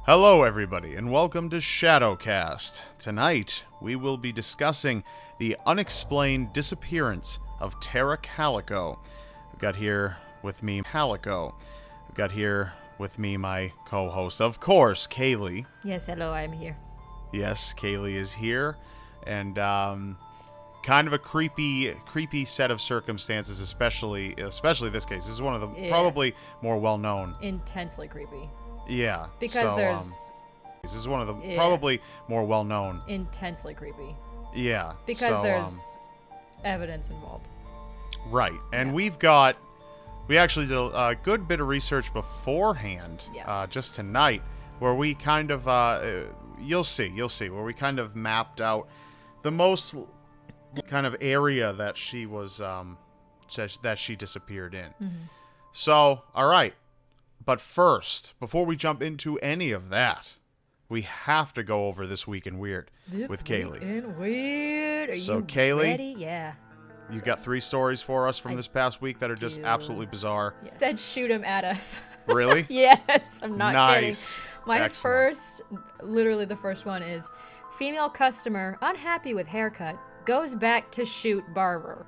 Hello everybody, and welcome to ShadowCast. Tonight, we will be discussing the unexplained disappearance of Calico. I've got here with me Calico. I've got here with me my co-host, of course, Cayliegh. Yes, hello, I'm here. Yes, Cayliegh is here, and kind of a creepy set of circumstances, especially this case. This is one of the probably more well-known. Intensely creepy. Yeah. Because there's... this is one of the probably more well-known. Intensely creepy. Yeah. Because there's evidence involved. Right. And we actually did a good bit of research beforehand, just tonight, where we kind of, you'll see, where we kind of mapped out the most kind of area that she was, that she disappeared in. Mm-hmm. So, all right. But first, before we jump into any of that, we have to go over This Week in Weird with Cayliegh. This Week in Weird. Are you Cayliegh, ready? Yeah. You've got 3 stories for us from this past week that are just absolutely bizarre. Yeah. Said shoot him at us. Really? Yes, I'm not nice. kidding. My first, literally the first one is, female customer unhappy with haircut goes back to shoot barber.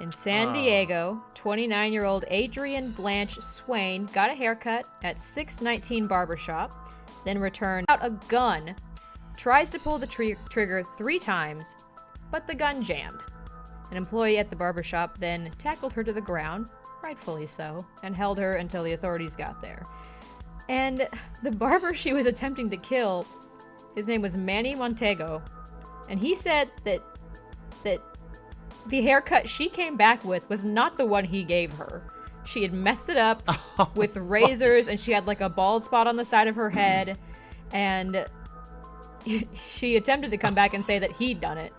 In San Diego, 29-year-old Adrienne Blanche Swain got a haircut at 619 Barbershop, then returned out a gun, tries to pull the trigger 3 times, but the gun jammed. An employee at the barbershop then tackled her to the ground, rightfully so, and held her until the authorities got there. And the barber she was attempting to kill, his name was Manny Montego, and he said that the haircut she came back with was not the one he gave her. She had messed it up with razors, and she had like a bald spot on the side of her head, and she attempted to come back and say that he'd done it.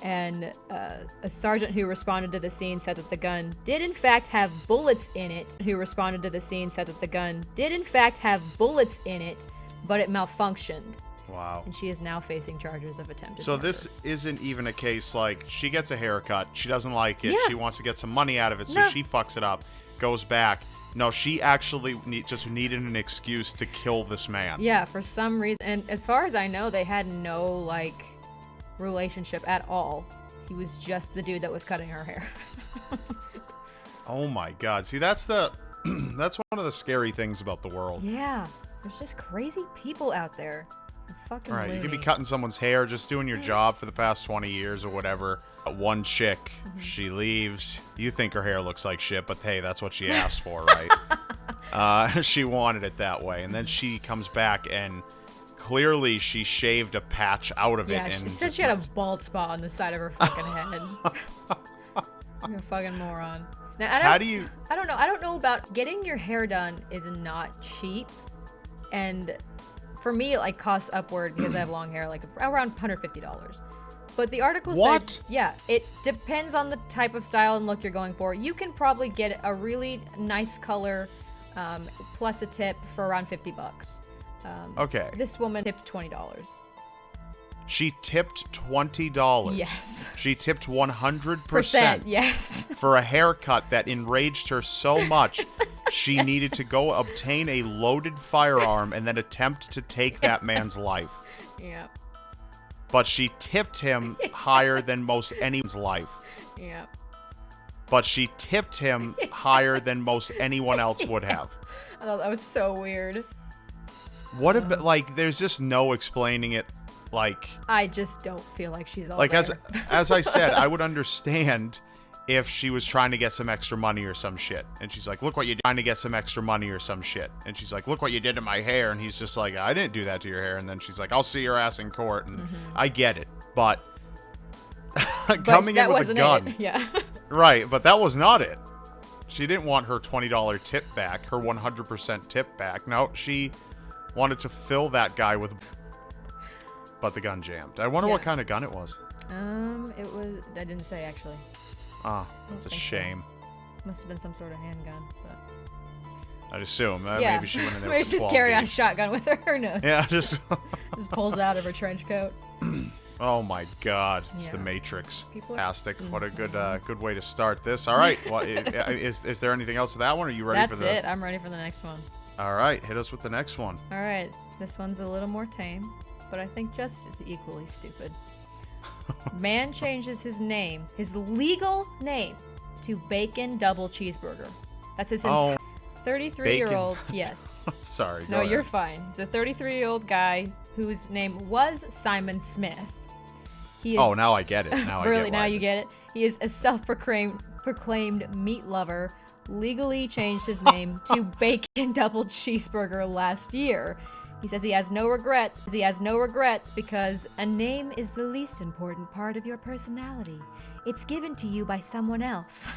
And a sergeant who responded to the scene said that the gun did in fact have bullets in it. But it malfunctioned. Wow. And she is now facing charges of attempted murder. So this isn't even a case like she gets a haircut, she doesn't like it, she wants to get some money out of it, so she fucks it up, goes back. No, she actually just needed an excuse to kill this man. Yeah, for some reason. And as far as I know, they had no, relationship at all. He was just the dude that was cutting her hair. Oh my god. See, that's one of the scary things about the world. Yeah. There's just crazy people out there. Fucking right, loony. You could be cutting someone's hair, just doing your job for the past 20 years or whatever. One chick, she leaves. You think her hair looks like shit, but hey, that's what she asked for, right? She wanted it that way. And then she comes back and clearly she shaved a patch out of it. Yeah, she said she had a bald spot on the side of her fucking head. You're a fucking moron. Now, I don't know. I don't know about getting your hair done is not cheap. And for me, it costs upward because I have long hair, around $150. But the article said, it depends on the type of style and look you're going for. You can probably get a really nice color plus a tip for around $50. Okay. This woman tipped $20. She tipped $20. Yes. She tipped 100%. Yes. For a haircut that enraged her so much, she needed to go obtain a loaded firearm and then attempt to take that man's life. Yeah. But she tipped him higher than most anyone's life. Yeah. But she tipped him higher than most anyone else would have. I thought that was so weird. What about, there's just no explaining it. I just don't feel like she's all there. as I said, I would understand if she was trying to get some extra money or some shit. And she's like, look what you did. Trying to get some extra money or some shit. And she's like, look what you did to my hair. And he's just like, I didn't do that to your hair. And then she's like, I'll see your ass in court. And I get it. But coming in with a gun. Yeah. Right. But that was not it. She didn't want her $20 tip back, her 100% tip back. No, she wanted to fill that guy with... But the gun jammed. I wonder what kind of gun it was. It was... I didn't say, actually. That's a shame. So. Must have been some sort of handgun, but... I'd assume. Maybe she went in there maybe with just 12 carry on a gauge. shotgun with her. Who knows? Yeah, just... just pulls it out of her trench coat. Oh my god. It's the Matrix. Fantastic. What a good way to start this. All right. Well, is there anything else to that one? Are you ready for the... That's it. I'm ready for the next one. All right. Hit us with the next one. All right. This one's a little more tame, but I think just as equally stupid. Man changes his name, his legal name, to Bacon Double Cheeseburger. That's his entire 33-year-old. Yes. Sorry. No, you're fine. He's a 33-year-old guy whose name was Simon Smith. He is, now I get it. Now really, I get now why. you get it. He is a self-proclaimed meat lover. Legally changed his name to Bacon Double Cheeseburger last year. He says he has no regrets. Because a name is the least important part of your personality. It's given to you by someone else.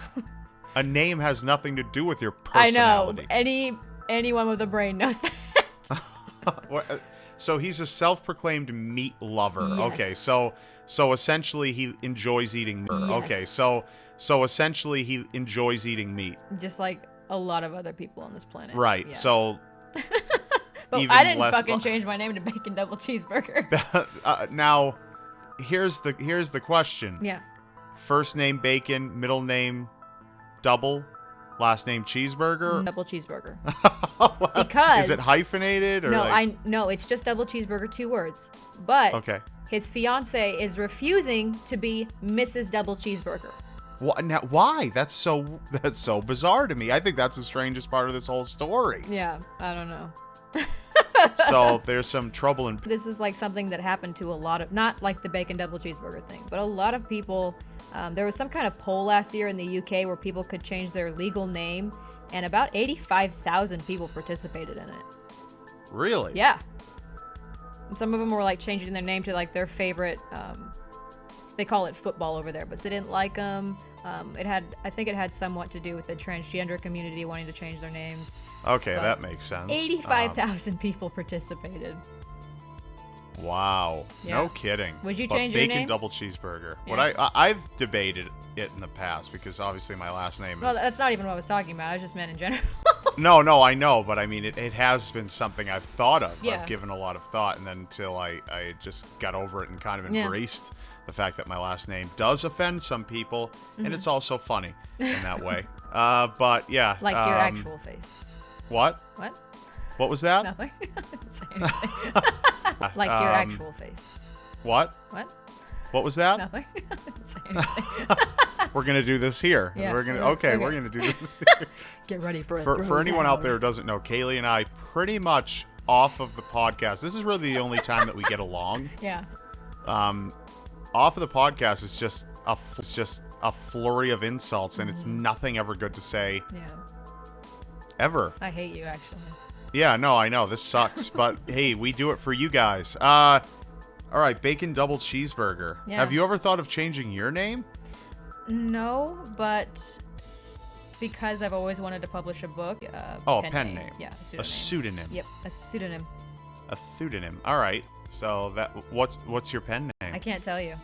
A name has nothing to do with your personality. I know. Anyone with a brain knows that. So he's a self-proclaimed meat lover. Yes. Okay, so essentially he enjoys eating meat. Yes. Okay, so essentially he enjoys eating meat. Just like a lot of other people on this planet. Right. Yeah. So but even I didn't less fucking change my name to Bacon Double Cheeseburger. now here's the question. Yeah. First name Bacon, middle name Double, last name Cheeseburger. Double Cheeseburger. Because is it hyphenated or no, it's just Double Cheeseburger, 2 words. But okay. His fiance is refusing to be Mrs. Double Cheeseburger. Now, why? That's so bizarre to me. I think that's the strangest part of this whole story. Yeah, I don't know. So there's some trouble in. This is like something that happened to a lot of, not like the Bacon Double Cheeseburger thing, but a lot of people. There was some kind of poll last year in the UK where people could change their legal name, and about 85,000 people participated in it. Really? Yeah. And some of them were like changing their name to like their favorite. They call it football over there, but they didn't like them. I think it had somewhat to do with the transgender community wanting to change their names. Okay, But that makes sense. 85,000 people participated. Wow. Yeah. No kidding. Would you But change your Bacon name? Double Cheeseburger. Yeah. What I've debated it in the past because obviously my last name Well, is. that's not even what I was talking about. I just meant in general. No, I know, but I mean it has been something I've thought of. Yeah. I've given a lot of thought, and then until I just got over it and kind of Yeah. embraced the fact that my last name does offend some people, and it's also funny in that way. But yeah. Like your actual face. What? What? What was that? Nothing. I didn't say anything. Like your actual face. What? What? What was that? Nothing. I didn't say anything. We're gonna do this here. Yeah, We're gonna okay. we're gonna do this here. Get ready for it. For anyone out there who doesn't know, Cayliegh and I pretty much off of the podcast. This is really the only time that we get along. Yeah. Off of the podcast, it's just a flurry of insults, and it's nothing ever good to say Yeah. ever. I hate you, actually. Yeah, no, I know this sucks, but hey, we do it for you guys. All right, Bacon Double Cheeseburger. Yeah. Have you ever thought of changing your name? No, but because I've always wanted to publish a book. A pen name. Yeah, A pseudonym. Yep, a pseudonym. A pseudonym. All right. So what's your pen name? I can't tell you.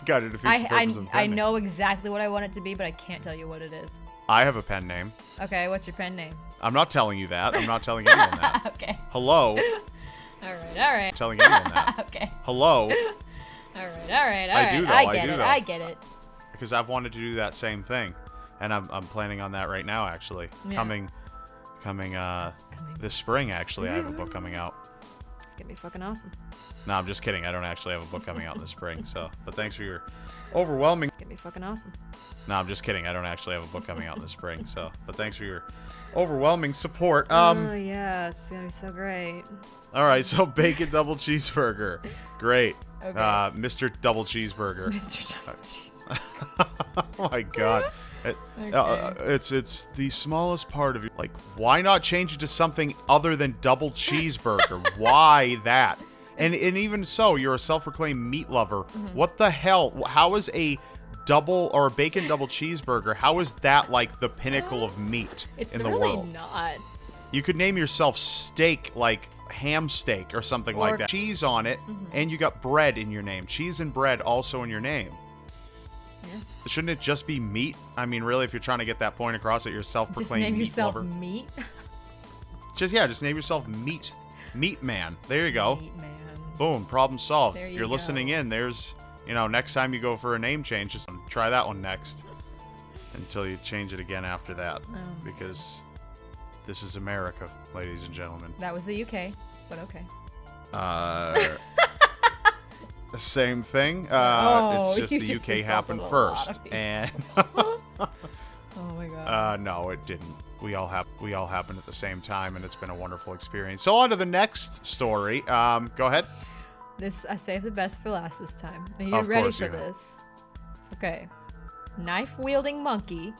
Got it. Defeats the purpose of a pen I name. know exactly what I want it to be, but I can't tell you what it is. I have a pen name. Okay, what's your pen name? I'm not telling you that. I'm not telling anyone that. Okay. Hello. All right. I'm telling anyone that. Okay. Hello. All right. I do, though. I I get do, it. though. I get it. Because I've wanted to do that same thing, and I'm planning on that right now. Actually, Yeah. coming this spring. Actually, I have a book coming out. It's gonna be fucking awesome. No, I'm just kidding. I don't actually have a book coming out this spring. So, but thanks for your overwhelming. It's gonna be fucking awesome. No, I'm just kidding. I don't actually have a book coming out this spring. So, but thanks for your overwhelming support. Oh yeah, it's gonna be so great. All right. So, Bacon Double Cheeseburger, great. Okay. Mr. Double Cheeseburger. Mr. Double Cheeseburger. Oh my God. It's the smallest part of you. Like, why not change it to something other than double cheeseburger? Why that? And even so, you're a self-proclaimed meat lover. What the hell? How is a double or a bacon double cheeseburger? How is that like the pinnacle of meat It's in the really world? not. You could name yourself steak, like ham steak or something like that. Cheese on it, and you got bread in your name. Cheese and bread also in your name. Yeah. Shouldn't it just be meat? I mean, really, if you're trying to get that point across that you're a Just self-proclaimed name meat yourself lover. Meat. Just name yourself Meat. Meat Man. There you go. Meat man. Boom, problem solved. There If you you're go. listening in, there's, next time you go for a name change, just try that one next until you change it again after that. Oh. Because this is America, ladies and gentlemen. That was the UK. but okay. Same thing. Oh, it's just the UK happened first, and oh my god. No, it didn't. We all happened at the same time, and it's been a wonderful experience. So on to the next story. Go ahead. This I saved the best for last this time. Are you ready for this? Okay. Knife-wielding monkey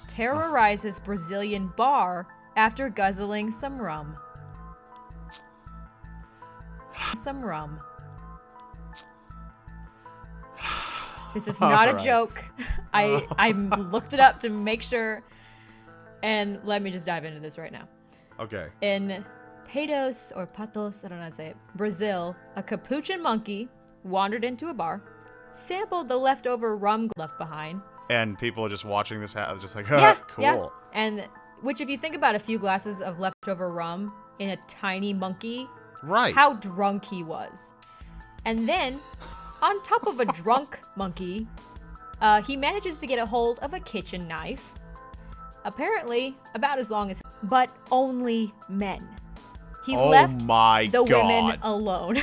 terrorizes Brazilian bar after guzzling some rum. Some rum. This is not a joke. I looked it up to make sure. And let me just dive into this right now. Okay. In Patos, or Patos, I don't know how to say it, Brazil, a capuchin monkey wandered into a bar, sampled the leftover rum left behind. And people are just watching this, just like, cool. Yeah. And which, if you think about a few glasses of leftover rum in a tiny monkey, right? How drunk he was. And then, on top of a drunk monkey, he manages to get a hold of a kitchen knife. Apparently, about as long as, but only men. He left the women alone.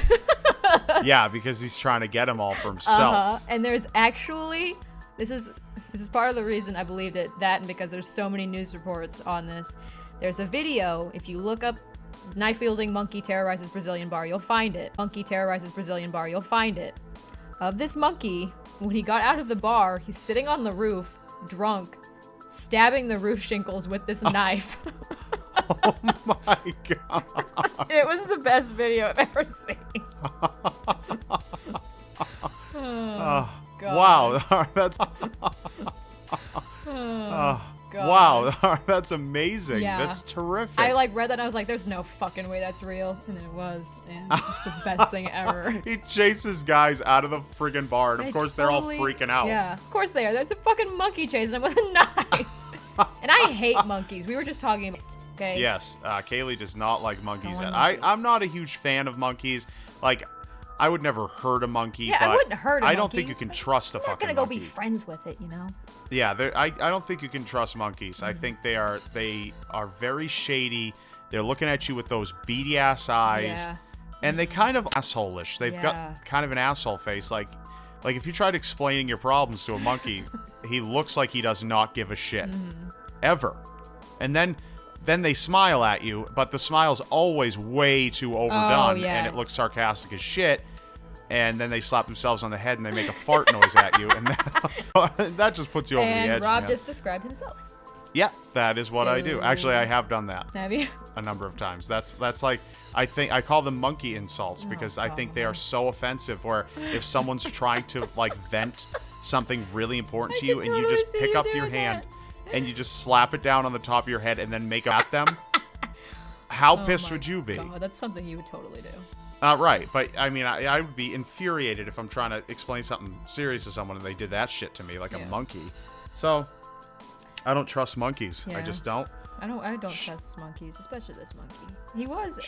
Yeah, because he's trying to get them all for himself. And there's actually, this is part of the reason I believed it, that and because there's so many news reports on this. There's a video, if you look up knife-wielding monkey terrorizes Brazilian bar, you'll find it. Monkey terrorizes Brazilian bar, you'll find it. Of this monkey, when he got out of the bar, he's sitting on the roof, drunk, stabbing the roof shingles with this knife. Oh my god. It was the best video I've ever seen. Oh, God. Wow. That's God. Wow, that's amazing. Yeah. That's terrific. I read that and I was like, there's no fucking way that's real. And then it was. And it's the best thing ever. He chases guys out of the friggin' bar, and of course they're all freaking out. Yeah, of course they are. There's a fucking monkey chasing them with a knife. And I hate monkeys. We were just talking about it, okay? Yes, Cayliegh does not like monkeys. monkeys. I'm not a huge fan of monkeys. Like, I would never hurt a monkey. Yeah, but I wouldn't hurt a monkey. I don't think you can trust a fucking monkey. I'm not gonna go be friends with it, you know? Yeah, I don't think you can trust monkeys. I think they are very shady. They're looking at you with those beady ass eyes, and they kind of asshole-ish. They've got kind of an asshole face. Like if you tried explaining your problems to a monkey, he looks like he does not give a shit ever. And then they smile at you, but the smile's always way too overdone, and it looks sarcastic as shit. And then they slap themselves on the head and they make a fart noise at you, and that just puts you over the edge. And Rob just described himself. Yeah, that is what I do. Actually, I have done that. Have you? A number of times. That's like, I think I call them monkey insults because I think they are so offensive. Where if someone's trying to vent something really important to you, and you just pick up your hand and you just slap it down on the top of your head and then make it at them, how pissed would you be? God, that's something you would totally do. Right, but I mean, I would be infuriated if I'm trying to explain something serious to someone and they did that shit to me like a monkey. So, I don't trust monkeys. Yeah. I just don't. I don't trust monkeys, especially this monkey. He was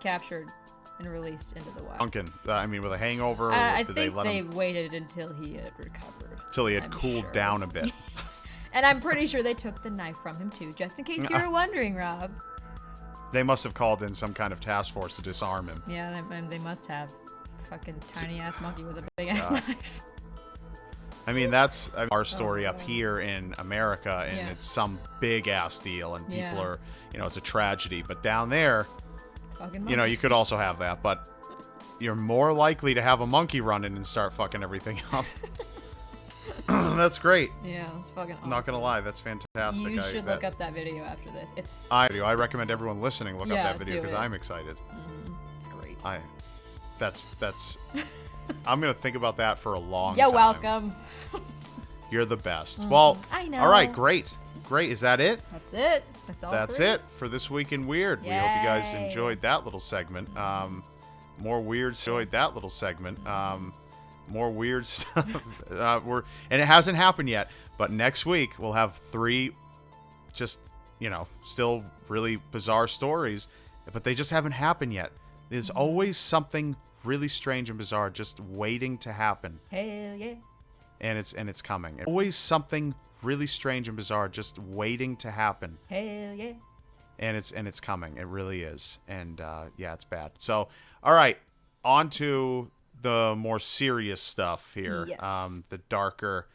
captured and released into the wild. Duncan, I mean, with a hangover, I did think they waited until he had recovered. Until he had cooled down a bit. And I'm pretty sure they took the knife from him too, just in case you were wondering, Rob. They must have called in some kind of task force to disarm him. Yeah, they must have. Fucking tiny-ass monkey with a big-ass knife. I mean, that's our story up here in America, and it's some big-ass deal, and people are, it's a tragedy. But down there, you could also have that, but you're more likely to have a monkey run in and start fucking everything up. That's great. Yeah, it's fucking awesome. Not gonna lie, that's fantastic. You should look up that video after this. I do. I recommend everyone listening look up that video because I'm excited. It's great. That's. I'm gonna think about that for a long time. You're welcome. You're the best. Well, I know. All right, great. Is that it? That's it. That's it for this week in Weird. Yay. We hope you guys enjoyed that little segment. More weird. More weird stuff. And it hasn't happened yet, but next week we'll have 3 just, still really bizarre stories, but they just haven't happened yet. There's always something really strange and bizarre just waiting to happen. Hell yeah. And it's coming. Always something really strange and bizarre just waiting to happen. Hell yeah. and it's coming. It really is. And yeah, it's bad. So, all right, on to the more serious stuff here. Yes. The darker,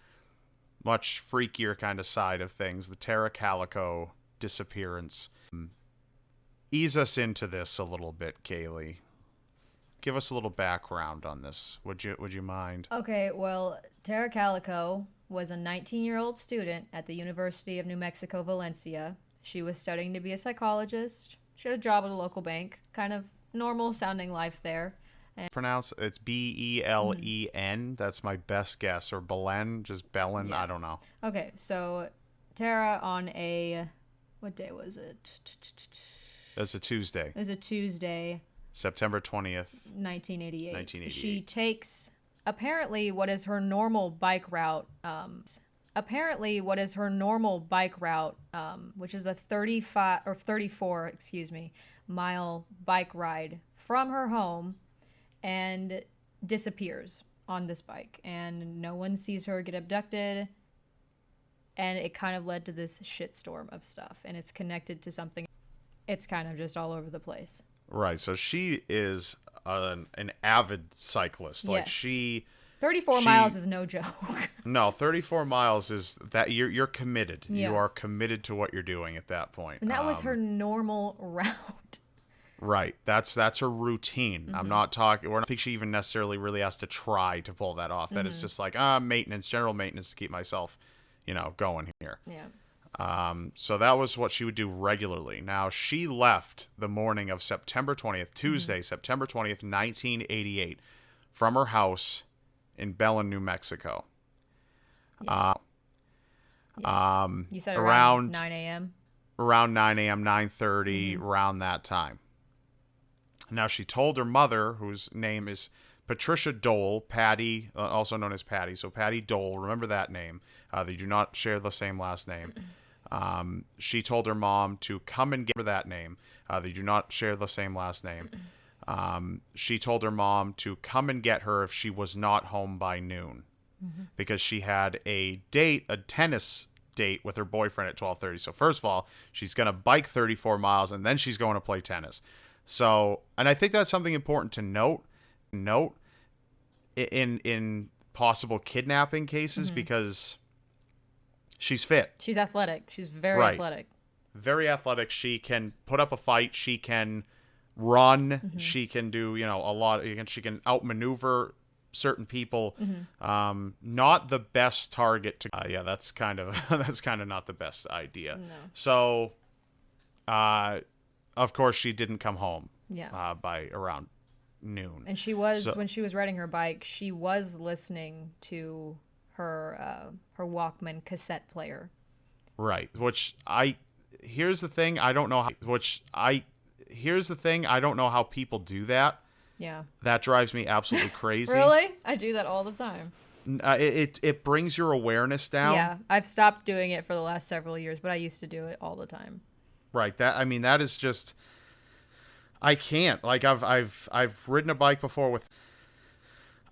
much freakier kind of side of things. The Calico disappearance. Ease us into this a little bit, Cayliegh. Give us a little background on this. Would you mind? Okay, well, Calico was a 19-year-old student at the University of New Mexico, Valencia. She was studying to be a psychologist. She had a job at a local bank. Kind of normal sounding life there. Pronounce it's Belen. That's my best guess, or Belen, just Belen. Yeah. I don't know. Okay, so Tara on what day was it? It was a Tuesday. It was a Tuesday. September 20th, 1988. She takes apparently what is her normal bike route. Which is a 34 mile bike ride from her home, and disappears on this bike, and no one sees her get abducted, and it kind of led to this shitstorm of stuff, and it's connected to something. It's kind of just all over the place. Right, so she is an avid cyclist. Like, yes. 34 miles is no joke. No, 34 miles is that you're committed. Yeah. You are committed to what you're doing at that point. And that was her normal route. Right. That's her routine. I'm not talking. I don't think she even necessarily really has to try to pull that off. That is just like maintenance, general maintenance to keep myself, going here. Yeah. So that was what she would do regularly. Now, she left the morning of September 20th, Tuesday, September 20th, 1988, from her house in Belen, New Mexico. Yes. You said around 9 a.m.? Around 9 a.m., 9:30, around that time. Now, she told her mother, whose name is Patricia Dole, Patty, also known as Patty. So Patty Dole, remember that name. They do not share the same last name. She told her mom to come and get her that name. They do not share the same last name. She told her mom to come and get her if she was not home by noon, because she had a tennis date with her boyfriend at 12:30. So first of all, she's going to bike 34 miles, and then she's going to play tennis. So, and I think that's something important to note in possible kidnapping cases, because she's fit. She's athletic. She's very athletic. Very athletic. She can put up a fight. She can run. She can do, a lot. She can outmaneuver certain people. Not the best target to. Yeah, that's kind of not the best idea. No. So, of course, she didn't come home. Yeah. By around noon. And she was when she was riding her bike, she was listening to her Walkman cassette player. Right. Here's the thing. I don't know how people do that. Yeah. That drives me absolutely crazy. Really? I do that all the time. It brings your awareness down. Yeah. I've stopped doing it for the last several years, but I used to do it all the time. Right. That is just, I can't. Like, I've ridden a bike before with.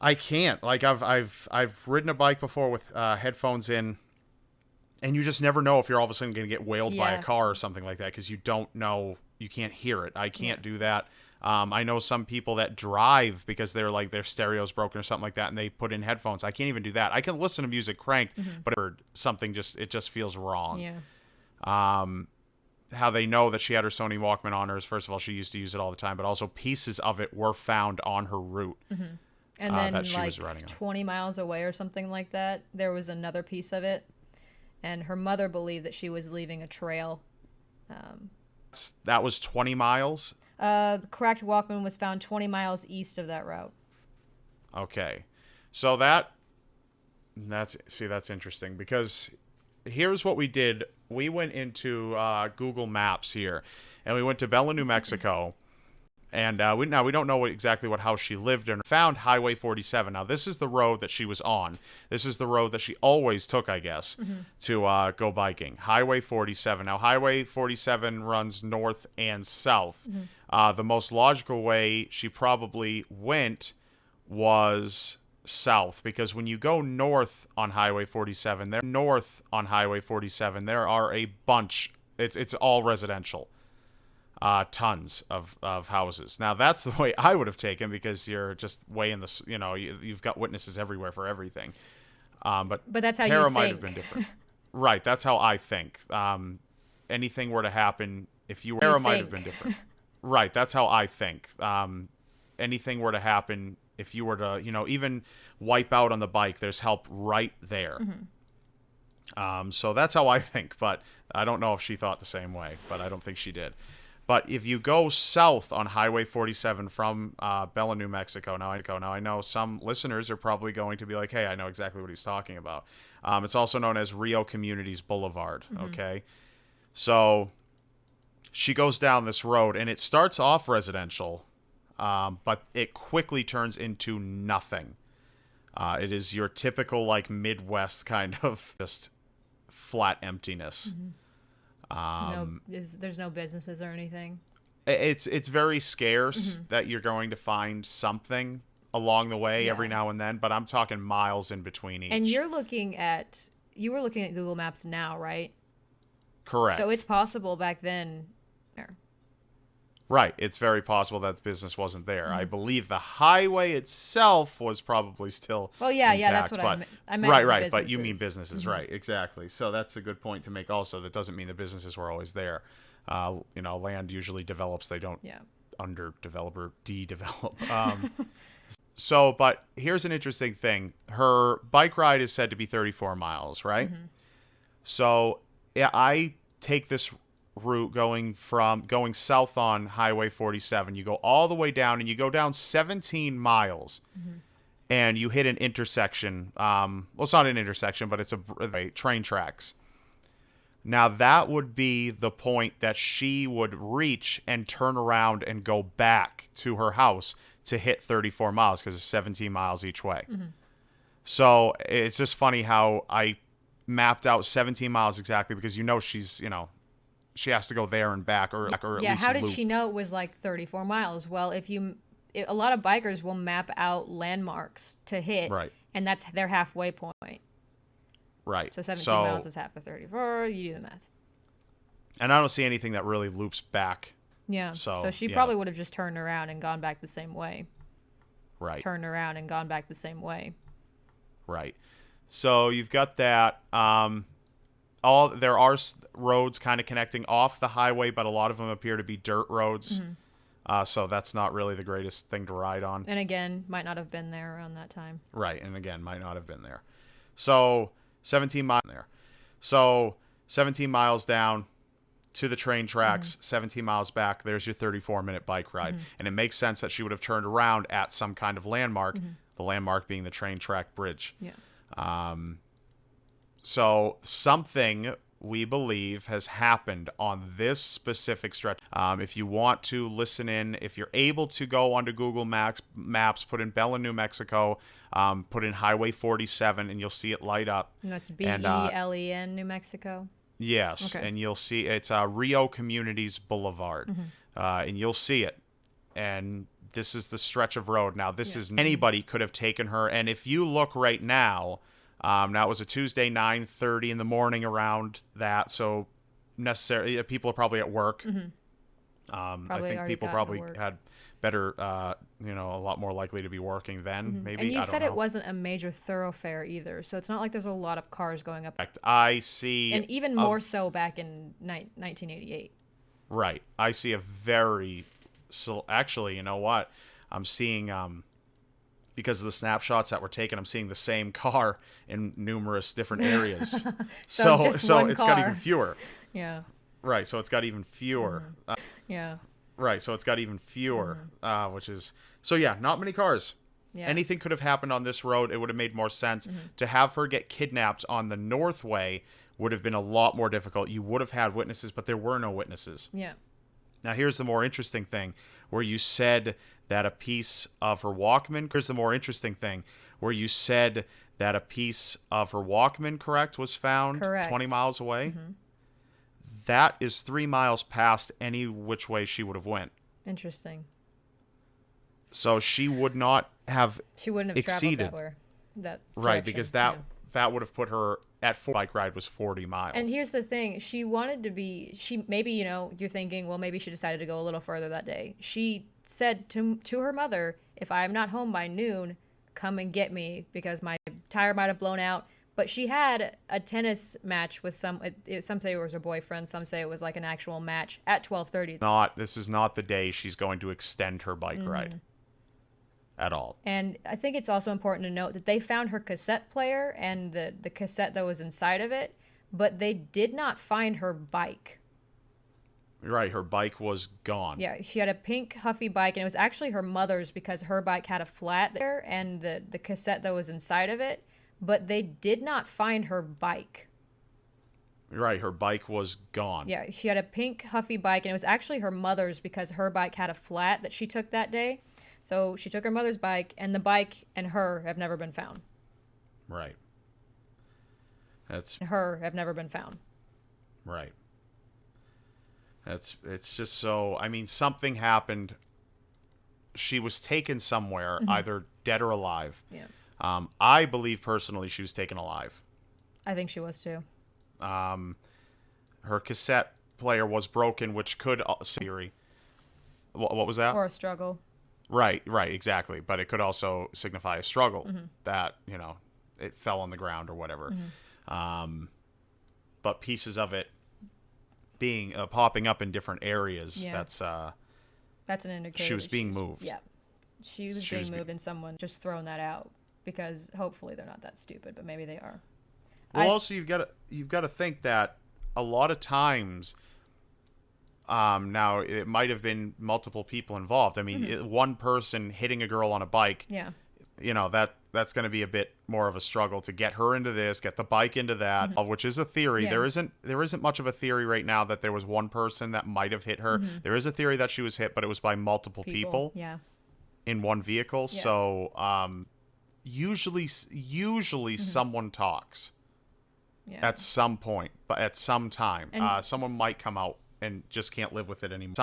I can't. Like, I've ridden a bike before with headphones in, and you just never know if you're all of a sudden going to get whaled by a car or something like that, because you don't know, you can't hear it. I can't do that. I know some people that drive because they're like their stereo's broken or something like that, and they put in headphones. I can't even do that. I can listen to music cranked, but something just feels wrong. Yeah. How they know that she had her Sony Walkman on her is, first of all, she used to use it all the time, but also pieces of it were found on her route. And then, that she like, was riding on. 20 miles away or something like that, there was another piece of it, and her mother believed that she was leaving a trail. That was 20 miles? The correct Walkman was found 20 miles east of that route. Okay. So that's interesting, because here's what we did. We went into Google Maps here, and we went to Belen, New Mexico, and we don't know exactly what house she lived in. Found Highway 47. Now, this is the road that she was on. This is the road that she always took, I guess, to go biking. Highway 47. Now, Highway 47 runs north and south. The most logical way she probably went was south, because when you go north on Highway 47, there are a bunch. It's all residential. tons of houses. Now, that's the way I would have taken, because you're just weighing the, you've got witnesses everywhere for everything. But that's how Tara you might think. have been different. Right, that's how I think. Anything were to happen, if you were... Tara might have been different. Right, that's how I think. Anything were to happen, if you were to, even wipe out on the bike, there's help right there. So that's how I think, but I don't know if she thought the same way, but I don't think she did. But if you go south on Highway 47 from Bella, New Mexico, now I know some listeners are probably going to be like, hey, I know exactly what he's talking about. It's also known as Rio Communities Boulevard, okay? So she goes down this road, and it starts off residential, but it quickly turns into nothing. It is your typical, like, Midwest kind of just flat emptiness. There's no businesses or anything. It's very scarce that you're going to find something along the way every now and then, but I'm talking miles in between each. And you were looking at Google Maps now, right? Correct. So it's possible back then. Right. It's very possible that the business wasn't there. I believe the highway itself was probably still intact, that's what I meant. Right. But you mean businesses, right? Exactly. So that's a good point to make. Also, that doesn't mean the businesses were always there. Land usually develops. They don't underdevelop or de-develop. But here's an interesting thing. Her bike ride is said to be 34 miles, right? So I take this route going south on Highway 47. You go all the way down, and you go down 17 miles, and you hit an intersection. Well, it's not an intersection, but it's a train tracks. Now, that would be the point that she would reach and turn around and go back to her house to hit 34 miles, because it's 17 miles each way. So it's just funny how I mapped out 17 miles exactly, because she has to go there and back, or at least how did she know it was like 34 miles? Well, a lot of bikers will map out landmarks to hit, right, and that's their halfway point. Right. So 17 miles is half of 34. You do the math. And I don't see anything that really loops back. Yeah. So she probably would have just turned around and gone back the same way. Right. Turned around and gone back the same way. Right. So you've got that. There are roads kind of connecting off the highway, but a lot of them appear to be dirt roads. So that's not really the greatest thing to ride on. And again, might not have been there around that time. Right. And again, might not have been there. So 17 miles there. So 17 miles down to the train tracks, 17 miles back, there's your 34-minute bike ride. And it makes sense that she would have turned around at some kind of landmark, the landmark being the train track bridge. Yeah. So something, we believe, has happened on this specific stretch. If you want to listen in, if you're able to go onto Google Maps, put in Bella, New Mexico, put in Highway 47, and you'll see it light up. And that's Belen, New Mexico? Yes, okay. And you'll see it's Rio Communities Boulevard, and you'll see it. And this is the stretch of road. Now, this is anybody could have taken her, and if you look right now, now it was a Tuesday, 9:30 in the morning around that, so necessarily people are probably at work. I think people probably had better, a lot more likely to be working then. Maybe. And you I don't said know. It wasn't a major thoroughfare either, so it's not like there's a lot of cars going up. I see, and even more so back in 1988. Right, I see a very. So actually, you know what? I'm seeing because of the snapshots that were taken, I'm seeing the same car in numerous different areas. so it's got even fewer. Yeah. Right, so it's got even fewer. Yeah. Right, so it's got even fewer, which is... So yeah, not many cars. Yeah. Anything could have happened on this road. It would have made more sense. To have her get kidnapped on the North Way would have been a lot more difficult. You would have had witnesses, but there were no witnesses. Yeah. Now, here's the more interesting thing, where you said that a piece of her Walkman... Here's the more interesting thing, where you said that a piece of her Walkman, correct, was found 20 miles away. That is 3 miles past any which way she would have went. Interesting. So she would not have She wouldn't have exceeded. traveled that direction. Right, because that would have put her at bike ride was 40 miles. And here's the thing. She wanted to be... Maybe, you're thinking, well, maybe she decided to go a little further that day. She said to her mother, if I am not home by noon, come and get me because my tire might have blown out. But she had a tennis match with some say it was her boyfriend, some say it was like an actual match at 12:30. This is not the day she's going to extend her bike ride at all. And I think it's also important to note that they found her cassette player and the cassette that was inside of it, but they did not find her bike. Right, her bike was gone. Yeah, she had a pink Huffy bike, and it was actually her mother's because her bike had a flat there and the cassette that was inside of it, but they did not find her bike. Right, her bike was gone. Yeah, she had a pink Huffy bike, and it was actually her mother's because her bike had a flat that she took that day. So she took her mother's bike, and the bike and her have never been found. Right. Her have never been found. Right. It's just so... I mean, something happened. She was taken somewhere, either dead or alive. Yeah. I believe, personally, she was taken alive. I think she was, too. Her cassette player was broken, which could... Theory. What was that? Or a struggle. Right, exactly. But it could also signify a struggle that, it fell on the ground or whatever. But pieces of it being popping up in different areas, that's an indicator. She was being moved. Yeah. She was being moved and someone just thrown that out because hopefully they're not that stupid, but maybe they are. Well, also you've got to think that a lot of times now it might have been multiple people involved. I mean, one person hitting a girl on a bike. Yeah. That's going to be a bit more of a struggle to get her into this, get the bike into that, which is a theory. Yeah. There isn't much of a theory right now that there was one person that might have hit her. There is a theory that she was hit, but it was by multiple people. Yeah. In one vehicle. Yeah. So usually someone talks at some point, but at some time. Someone might come out and just can't live with it anymore.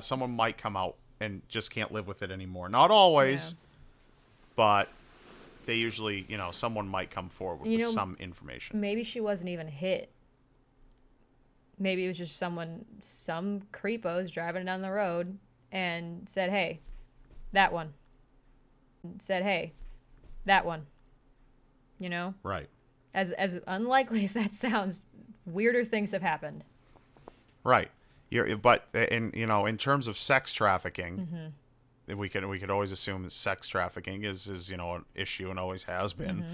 Someone might come out and just can't live with it anymore. Not always, but they usually, someone might come forward with some information. Maybe she wasn't even hit. Maybe it was just some creepos driving down the road and said, hey, that one. Right. As unlikely as that sounds, weirder things have happened. Right. But in terms of sex trafficking, we could always assume that sex trafficking is an issue and always has been.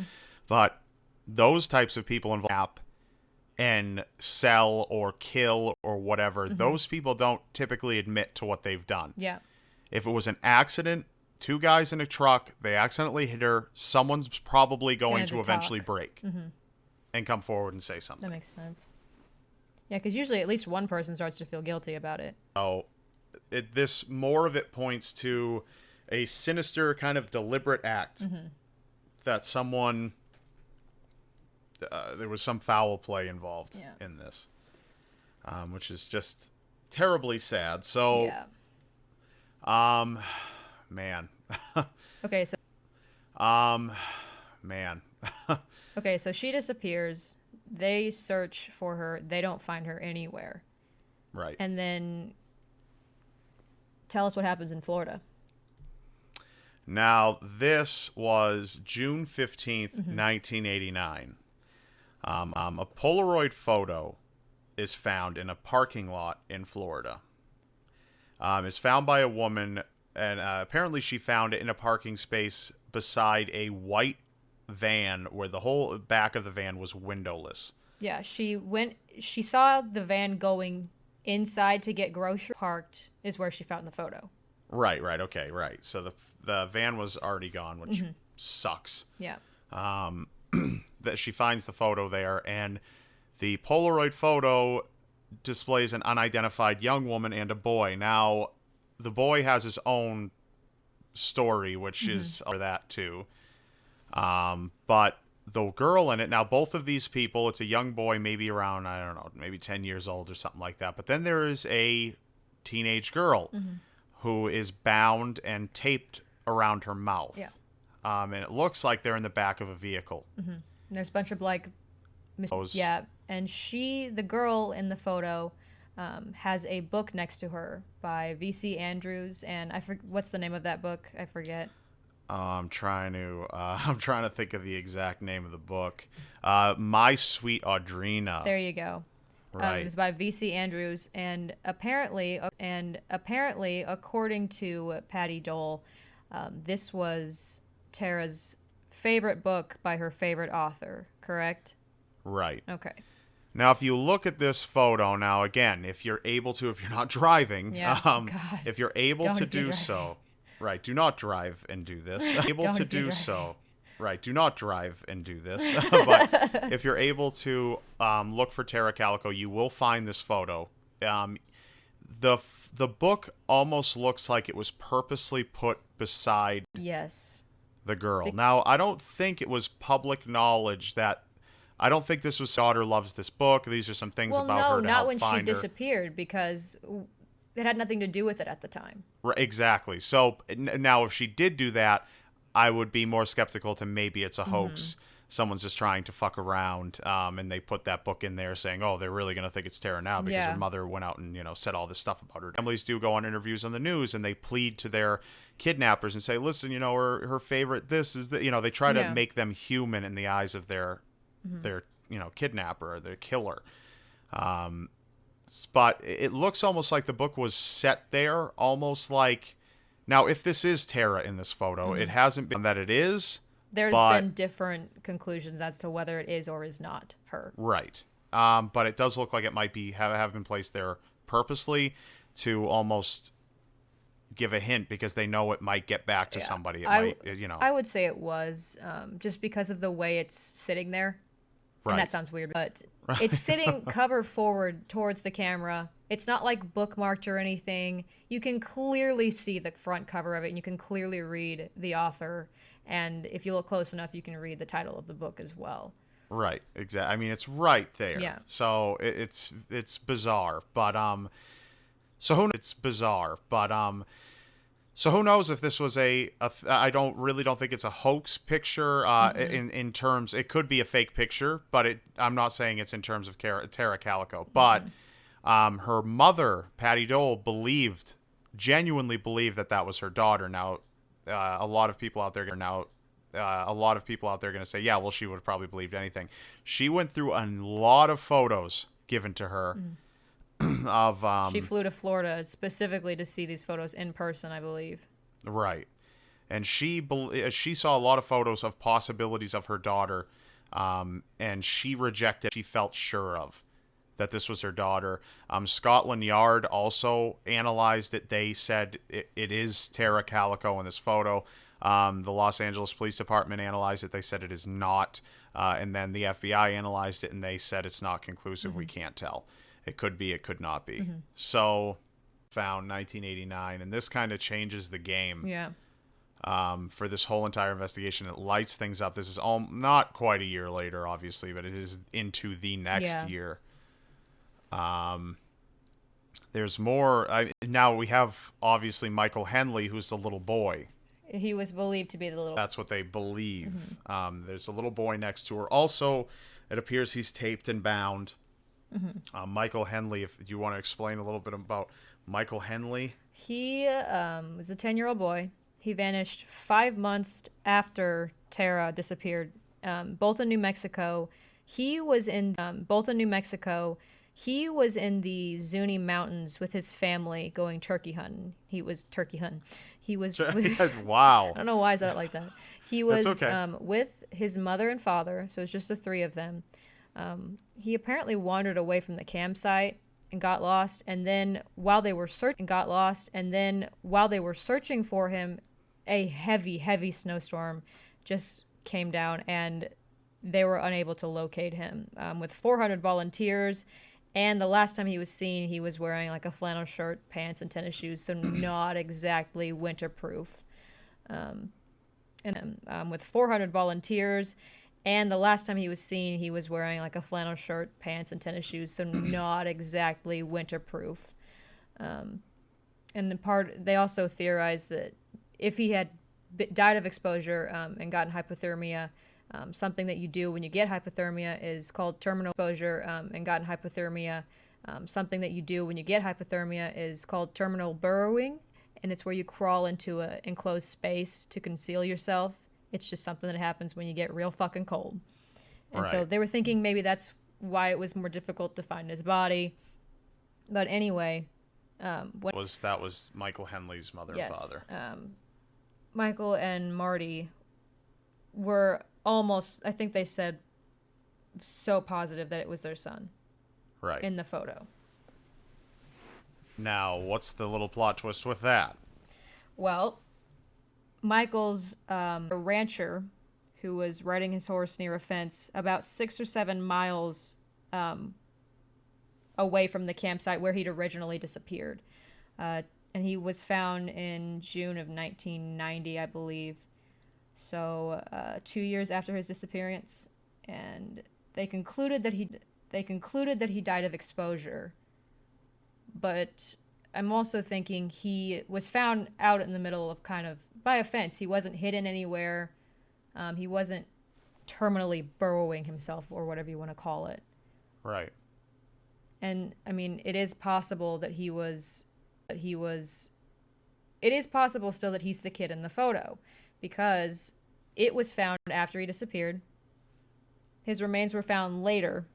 But those types of people involved and sell or kill or whatever, those people don't typically admit to what they've done. Yeah. If it was an accident, two guys in a truck, they accidentally hit her, someone's probably going to eventually break and come forward and say something. That makes sense. Yeah, because usually at least one person starts to feel guilty about it. Oh, more of it points to a sinister kind of deliberate act that someone... there was some foul play involved in this, which is just terribly sad. So... Yeah. Man. Okay, so... Man. Okay, so she disappears. They search for her. They don't find her anywhere. Right. And then tell us what happens in Florida. Now, this was June 15th, 1989. A Polaroid photo is found in a parking lot in Florida. It's found by a woman, and apparently she found it in a parking space beside a white van where the whole back of the van was windowless. Yeah, she saw the van going inside to get groceries. Parked is where she found the photo. Right, okay, right. So the van was already gone, which sucks. Yeah. That she finds the photo there, and the Polaroid photo displays an unidentified young woman and a boy. Now, the boy has his own story, which is that too. But the girl in it, now both of these people, it's a young boy, maybe around, I don't know, maybe 10 years old or something like that. But then there is a teenage girl who is bound and taped around her mouth. Yeah. And it looks like they're in the back of a vehicle. And there's a bunch of like Yeah, and the girl in the photo, has a book next to her by V.C. Andrews, and what's the name of that book? I forget. I'm trying to think of the exact name of the book. My Sweet Audrina. There you go. Right. It was by V.C. Andrews, and apparently, according to Patty Dole, this was Tara's favorite book by her favorite author. Correct? Right. Okay. Now, if you look at this photo, now again, if you're not driving, if you're able to do so, right? Do not drive and do this. Able to do so. Right, do not drive and do this. But if you're able to look for Tara Calico, you will find this photo. The book almost looks like it was purposely put beside the girl. Now, I don't think it was public knowledge that... I don't think this was daughter loves this book. These are some things about her to not help when find she her. disappeared, because it had nothing to do with it at the time. Right, exactly. So now if she did do that, I would be more skeptical to maybe it's a hoax. Someone's just trying to fuck around, and they put that book in there saying, oh, they're really going to think it's Tara now because her mother went out and, said all this stuff about her. Families do go on interviews on the news, and they plead to their kidnappers and say, listen, her favorite this is the, they try to make them human in the eyes of their kidnapper or their killer. But it looks almost like the book was set there, almost like... Now, if this is Tara in this photo, it hasn't been that it is. There's been different conclusions as to whether it is or is not her. Right. But it does look like it might be have been placed there purposely to almost give a hint because they know it might get back to somebody. I would say it was, just because of the way it's sitting there. Right. And that sounds weird, but it's sitting cover forward towards the camera. It's not like bookmarked or anything. You can clearly see the front cover of it, and you can clearly read the author. And if you look close enough, you can read the title of the book as well. Right. Exactly. I mean, it's right there. Yeah. So it's bizarre, but So who knows if this was I don't think it's a hoax picture in terms... It could be a fake picture, but I'm not saying it's in terms of Tara Calico. But her mother, Patty Dole, genuinely believed that was her daughter. Now, a lot of people out there are going to say, yeah, well, she would have probably believed anything. She went through a lot of photos given to her. She flew to Florida specifically to see these photos in person, I believe. Right. And she saw a lot of photos of possibilities of her daughter, and she rejected. She felt sure of that this was her daughter. Scotland Yard also analyzed it. They said it is Tara Calico in this photo. The Los Angeles Police Department analyzed it. They said it is not. And then the FBI analyzed it, and they said it's not conclusive. We can't tell. It could be, it could not be. So, found 1989, and this kind of changes the game. Yeah. For this whole entire investigation. It lights things up. This is not quite a year later, obviously, but it is into the next year. There's more. Now we have, obviously, Michael Henley, who's the little boy. He was believed to be the little... That's what they believe. There's a little boy next to her. Also, it appears he's taped and bound. Michael Henley, if you want to explain a little bit about Michael Henley. He was a 10-year-old boy. He vanished 5 months after Tara disappeared, both in New Mexico. He was in He was in the Zuni Mountains with his family going turkey hunting. He was turkey hunting. He was... Wow. I don't know why I said it like that. He was with his mother and father, so it's just the three of them. He apparently wandered away from the campsite and got lost, and then while they were searching for him, a heavy snowstorm just came down, and they were unable to locate him. With 400 volunteers, and the last time he was seen, he was wearing like a flannel shirt, pants, and tennis shoes, so not exactly winterproof. With 400 volunteers, and the last time he was seen, he was wearing like a flannel shirt, pants, and tennis shoes, so not exactly winterproof. And they also theorized that if he had died of exposure and gotten hypothermia, Something that you do when you get hypothermia is called terminal exposure, and gotten hypothermia. Something that you do when you get hypothermia is called terminal burrowing, and it's where you crawl into an enclosed space to conceal yourself. It's just something that happens when you get real fucking cold. And so they were thinking maybe that's why it was more difficult to find his body. But anyway, that was Michael Henley's mother and father. Michael and Marty were almost, I think they said, so positive that it was their son. Right. In the photo. Now, what's the little plot twist with that? Well, Michael's a rancher who was riding his horse near a fence about 6 or 7 miles away from the campsite where he'd originally disappeared. And he was found in June of 1990, I believe. So 2 years after his disappearance. And they concluded that he died of exposure. But I'm also thinking he was found out in the middle of by a fence. He wasn't hidden anywhere. He wasn't terminally burrowing himself, or whatever you want to call it. Right. And I mean, it is possible that it is possible still that he's the kid in the photo, because it was found after he disappeared. His remains were found later,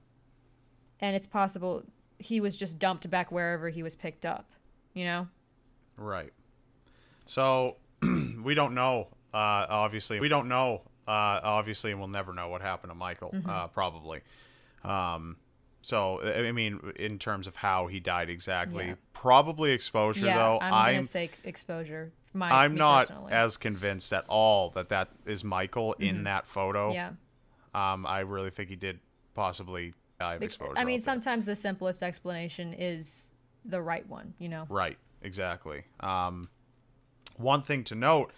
and it's possible he was just dumped back wherever he was picked up, you know? Right. So, we don't know, obviously. We don't know, obviously, and we'll never know what happened to Michael, probably. So, I mean, in terms of how he died exactly, probably exposure, though. I'm going to say exposure. I'm not personally. as convinced at all that is Michael in that photo. Yeah. I really think he did possibly die of exposure. I mean, sometimes the simplest explanation is the right one, you know? Right, exactly. One thing to note,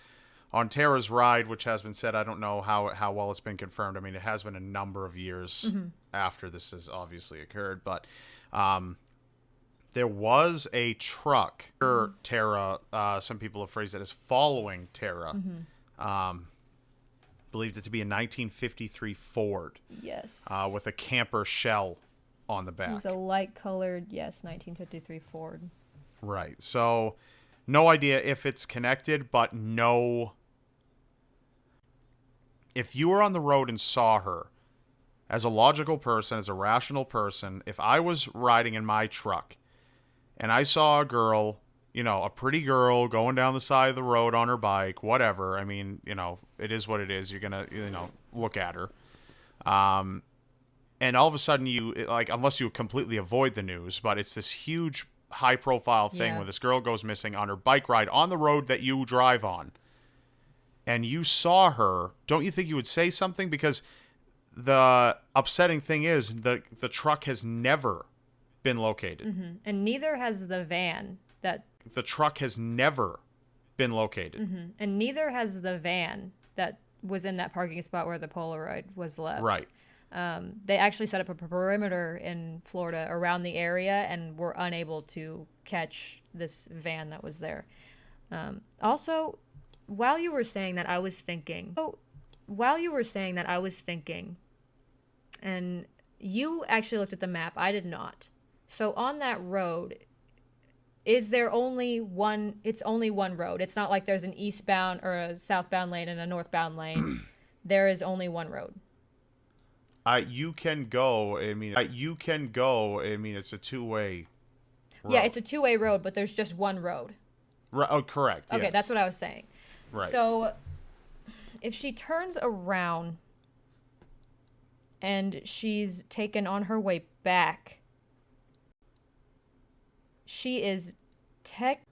on Tara's ride, which has been said, I don't know how well it's been confirmed. I mean, it has been a number of years after this has obviously occurred, but there was a truck. Tara, some people have phrased it as following Tara. Believed it to be a 1953 Ford. Yes. With a camper shell on the back. It was a light-colored, 1953 Ford. Right. So, no idea if it's connected, but no. If you were on the road and saw her, as a logical person, as a rational person, if I was riding in my truck and I saw a girl, you know, a pretty girl going down the side of the road on her bike, whatever. I mean, you know, it is what it is. You're going to, you know, look at her. And all of a sudden unless you completely avoid the news, but it's this huge high profile thing where this girl goes missing on her bike ride on the road that you drive on. And you saw her, don't you think you would say something? Because the upsetting thing is the truck has never been located. And neither has the van that... The truck has never been located. And neither has the van that was in that parking spot where the Polaroid was left. Right. They actually set up a perimeter in Florida around the area and were unable to catch this van that was there. Also, while you were saying that, I was thinking... And you actually looked at the map. I did not. So on that road... Is there only one? It's only one road. It's not like there's an eastbound or a southbound lane and a northbound lane. There is only one road. You can go. I mean, it's a two-way road. Yeah, it's a two-way road, but there's just one road. Right. Oh, correct. Okay, yes. That's what I was saying. Right. So, if she turns around and she's taken on her way back... She is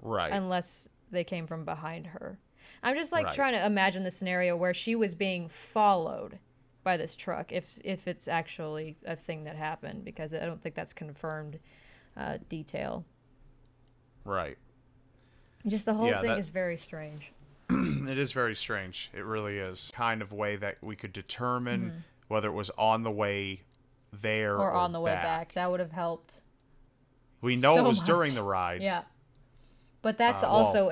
right. Unless they came from behind her. I'm just trying to imagine the scenario where she was being followed by this truck, if it's actually a thing that happened, because I don't think that's confirmed detail. Right. Just the whole thing is very strange. It is very strange. It really is. Kind of way that we could determine whether it was on the way there or on the way back. That would have helped. We know it was during the ride. Yeah. But that's also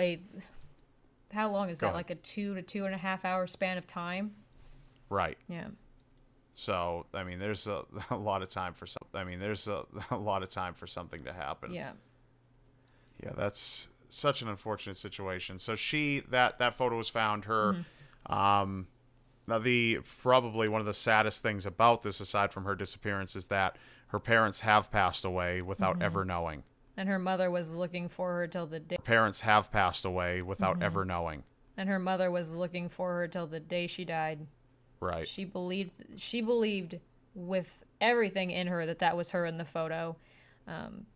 how long is that? Like a 2 to 2.5 hour span of time? Right. Yeah. So, I mean, there's a lot of time for some. I mean, there's a lot of time for something to happen. Yeah. Yeah, that's such an unfortunate situation. So that photo was found. Her, now probably one of the saddest things about this, aside from her disappearance, is that her parents have passed away without ever knowing. And her mother was looking for her till the day. Her parents have passed away without ever knowing. And her mother was looking for her till the day she died. Right. She believed with everything in her that was her in the photo.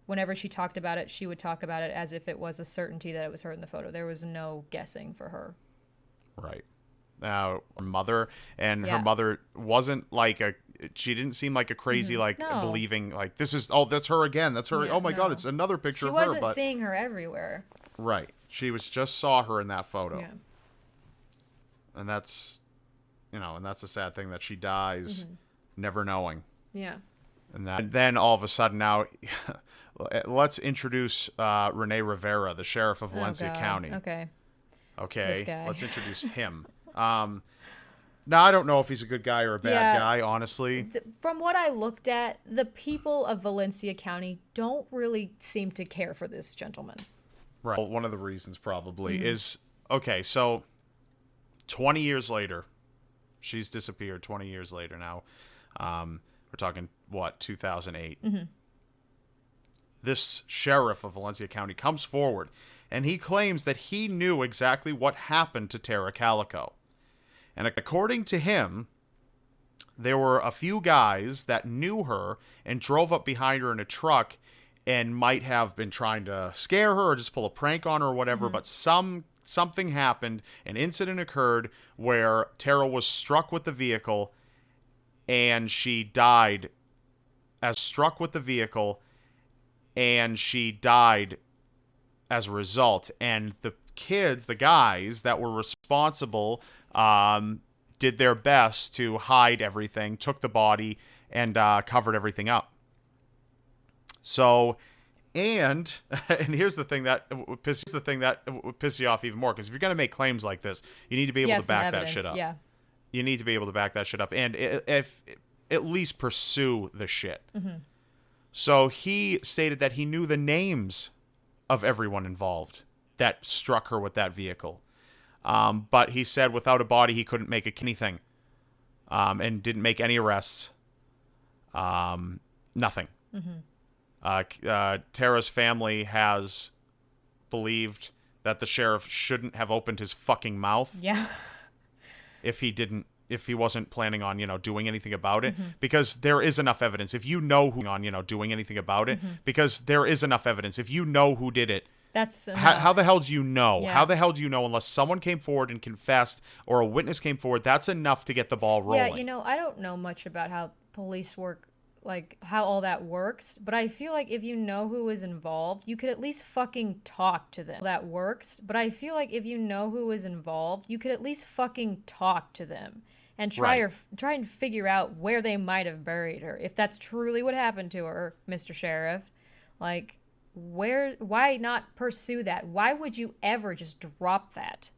Whenever she talked about it, she would talk about it as if it was a certainty that it was her in the photo. There was no guessing for her. Right. Now, her mother wasn't like she didn't seem like a crazy, believing, like, that's her again. That's her. Yeah, oh my God, it's another picture of her. She wasn't seeing her everywhere. Right. She just saw her in that photo. Yeah. And that's the sad thing, that she dies never knowing. Yeah. And then all of a sudden now, let's introduce Rene Rivera, the sheriff of Valencia County. Okay. Okay. This guy. Let's introduce him. Now, I don't know if he's a good guy or a bad guy, honestly. From what I looked at, the people of Valencia County don't really seem to care for this gentleman. Right. Well, one of the reasons probably is, okay, so 20 years later, she's disappeared 20 years later now. We're talking, 2008. This sheriff of Valencia County comes forward, and he claims that he knew exactly what happened to Tara Calico. And according to him, there were a few guys that knew her and drove up behind her in a truck and might have been trying to scare her or just pull a prank on her or whatever, but something happened, an incident occurred where Tara was struck with the vehicle and she died as a result. And the guys that were responsible, did their best to hide everything, took the body, and covered everything up. So, and here's the thing that would piss you off even more, because if you're going to make claims like this, you need to be able to back that shit up. Yeah. You need to be able to back that shit up, and if at least pursue the shit. So he stated that he knew the names of everyone involved that struck her with that vehicle. But he said without a body, he couldn't make anything, and didn't make any arrests. Nothing. Tara's family has believed that the sheriff shouldn't have opened his fucking mouth. Yeah. If he wasn't planning on, doing anything about it, because there is enough evidence. If you know doing anything about it, because there is enough evidence. If you know who did it, that's how the hell do you know? Yeah. How the hell do you know unless someone came forward and confessed or a witness came forward? That's enough to get the ball rolling. Yeah, I don't know much about how police work, like how all that works, but I feel like if you know who is involved, you could at least fucking talk to them. That works, but I feel like if you know who is involved, you could at least fucking talk to them and try and figure out where they might have buried her. If that's truly what happened to her, Mr. Sheriff, like, why not pursue that? Why would you ever just drop that?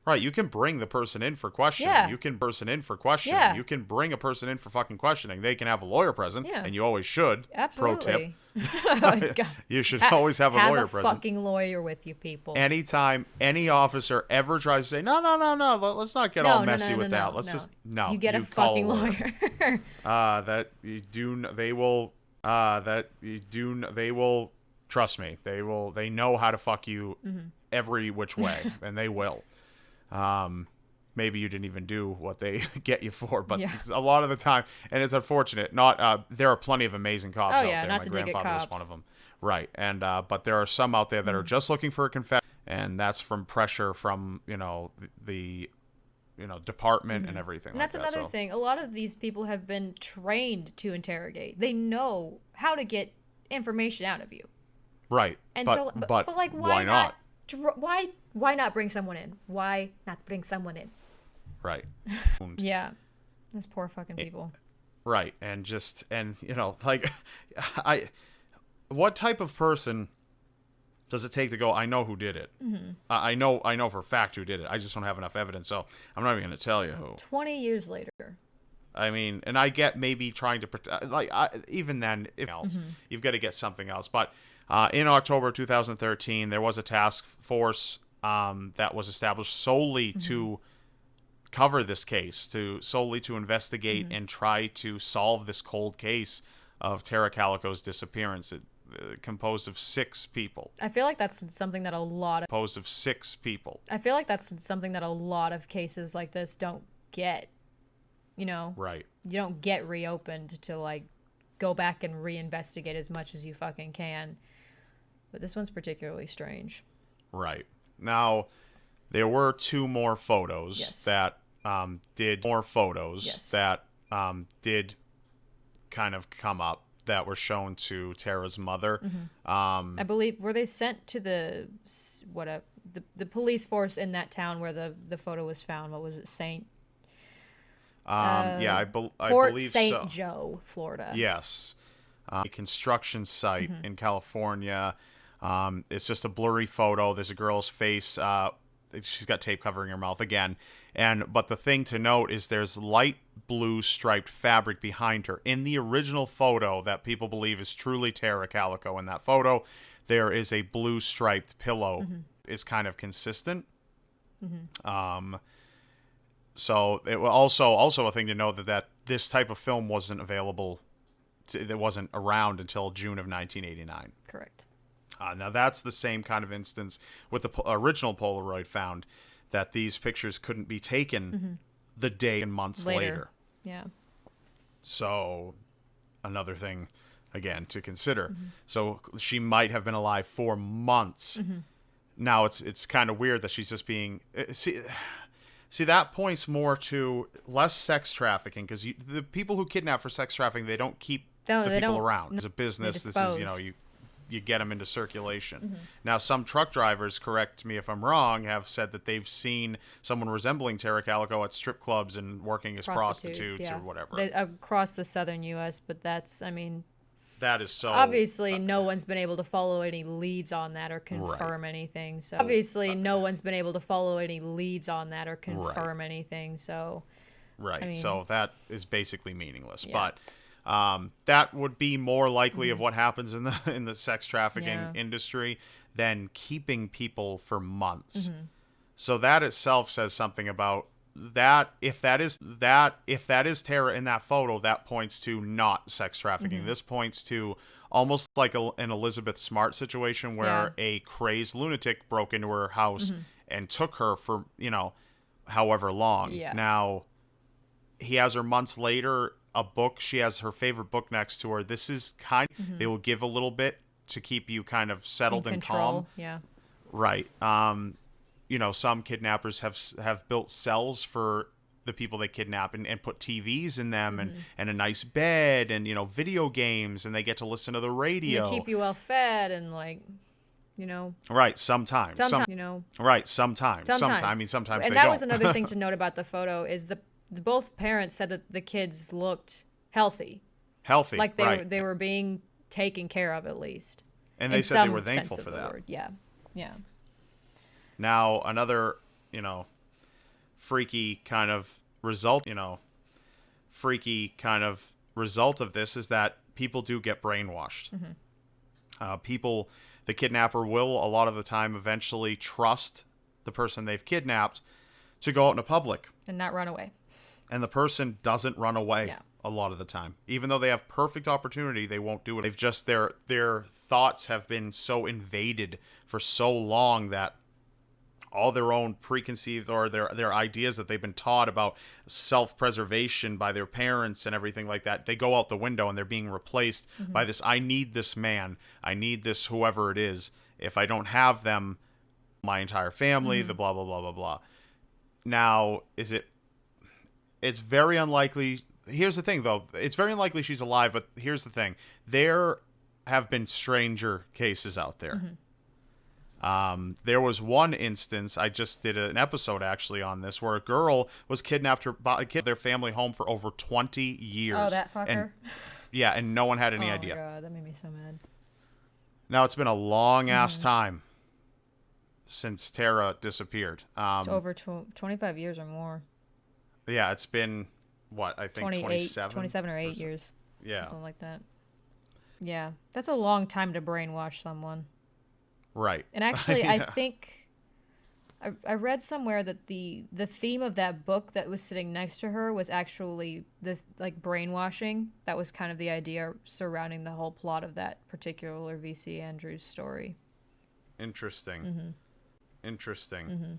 Right, you can bring the person in for questioning. Yeah. You can person in for questioning. Yeah. You can bring a person in for fucking questioning. They can have a lawyer present, and you always should. Absolutely. Pro tip. You should always have a lawyer present. Have a fucking lawyer with you, people. Anytime any officer ever tries to say, no, let's not get all messy with that. Let's just, you get a fucking lawyer. They will, trust me, they know how to fuck you every which way, and they will. Maybe you didn't even do what they get you for, but a lot of the time, and it's unfortunate. There are plenty of amazing cops out there. Not My to dig at grandfather was cops. one of them, right? And but there are some out there that are just looking for a confession, and that's from pressure from the department and everything. And that's like that. another thing. A lot of these people have been trained to interrogate. They know how to get information out of you. Right. And but like, why not? Why not bring someone in? Why not bring someone in? Right. Yeah. Those poor fucking people. Right. And what type of person does it take to go, I know who did it? I know for a fact who did it. I just don't have enough evidence, so I'm not even going to tell you who. 20 years later. I mean, and I get maybe trying to protect, even then, if else, you've got to get something else. But in October 2013, there was a task force that was established solely to cover this case, solely to investigate and try to solve this cold case of Tara Calico's disappearance. Composed of 6 people. I feel like that's something that a lot of I feel like that's something that a lot of cases like this don't get. Right. You don't get reopened to like go back and reinvestigate as much as you fucking can. But this one's particularly strange. Right. Now, there were 2 more photos that did kind of come up that were shown to Tara's mother. I believe, were they sent to the police force in that town where the photo was found? What was it, I Port believe St. so. Joe, Florida. Yes. A construction site in California. It's just a blurry photo. There's a girl's face. She's got tape covering her mouth again. But the thing to note is there's light blue striped fabric behind her. In the original photo that people believe is truly Tara Calico in that photo, there is a blue striped pillow. Is kind of consistent. So it was also a thing to know that this type of film wasn't available. It wasn't around until June of 1989. Correct. Now that's the same kind of instance with the original Polaroid found, that these pictures couldn't be taken the day and months later. Yeah. So another thing, again, to consider. So she might have been alive for months. Now it's kind of weird that she's just being... See, that points more to less sex trafficking, because the people who kidnap for sex trafficking, they don't keep the people around. It's a business. This is, you get them into circulation. Now, some truck drivers, correct me if I'm wrong, have said that they've seen someone resembling Tara Calico at strip clubs and working as prostitutes or whatever. Across the southern U.S., but that's, that is so... Obviously, no one's been able to follow any leads on that or confirm anything. So obviously, no one's been able to follow any leads on that or confirm anything. So... Right, so that is basically meaningless. Yeah. But that would be more likely of what happens in the sex trafficking industry than keeping people for months. So that itself says something about that. If that is Tara in that photo, that points to not sex trafficking. This points to almost like an Elizabeth Smart situation where a crazed lunatic broke into her house and took her for, however long. Yeah. Now, he has her months later, a book. She has her favorite book next to her. This is kind of, they will give a little bit to keep you kind of settled and calm. Yeah. Right. Some kidnappers have built cells for the people they kidnap and put TVs in them and a nice bed and, video games, and they get to listen to the radio. They keep you well fed and Right, sometimes. Right, sometimes. Sometimes and they that don't. Was another thing to note about the photo is both parents said that the kids looked healthy. Like they were being taken care of at least. And they said they were thankful for that. Word. Yeah. Yeah. Now, another, freaky kind of result of this is that people do get brainwashed. The kidnapper will, a lot of the time, eventually trust the person they've kidnapped to go out into public. And not run away. And the person doesn't run away a lot of the time. Even though they have perfect opportunity, they won't do it. They've just, their thoughts have been so invaded for so long that all their own preconceived or their ideas that they've been taught about self-preservation by their parents and everything like that, they go out the window and they're being replaced by this, I need this man, I need this whoever it is. If I don't have them, my entire family, the blah, blah, blah, blah, blah. Now, it's very unlikely. Here's the thing, though. It's very unlikely she's alive, but here's the thing. There have been stranger cases out there. There was one instance, I just did an episode actually on this, where a girl was kidnapped their family home for over 20 years. Oh, that fucker? And no one had any idea. Oh, my God. That made me so mad. Now, it's been a long-ass time since Tara disappeared. It's over 25 years or more. Yeah, it's been what, I think 27 or 8 years. Yeah. Something like that. Yeah. That's a long time to brainwash someone. Right. And actually, I think I read somewhere that the theme of that book that was sitting next to her was actually the brainwashing. That was kind of the idea surrounding the whole plot of that particular V.C. Andrews story. Interesting. Mm-hmm. Interesting. Mm-hmm.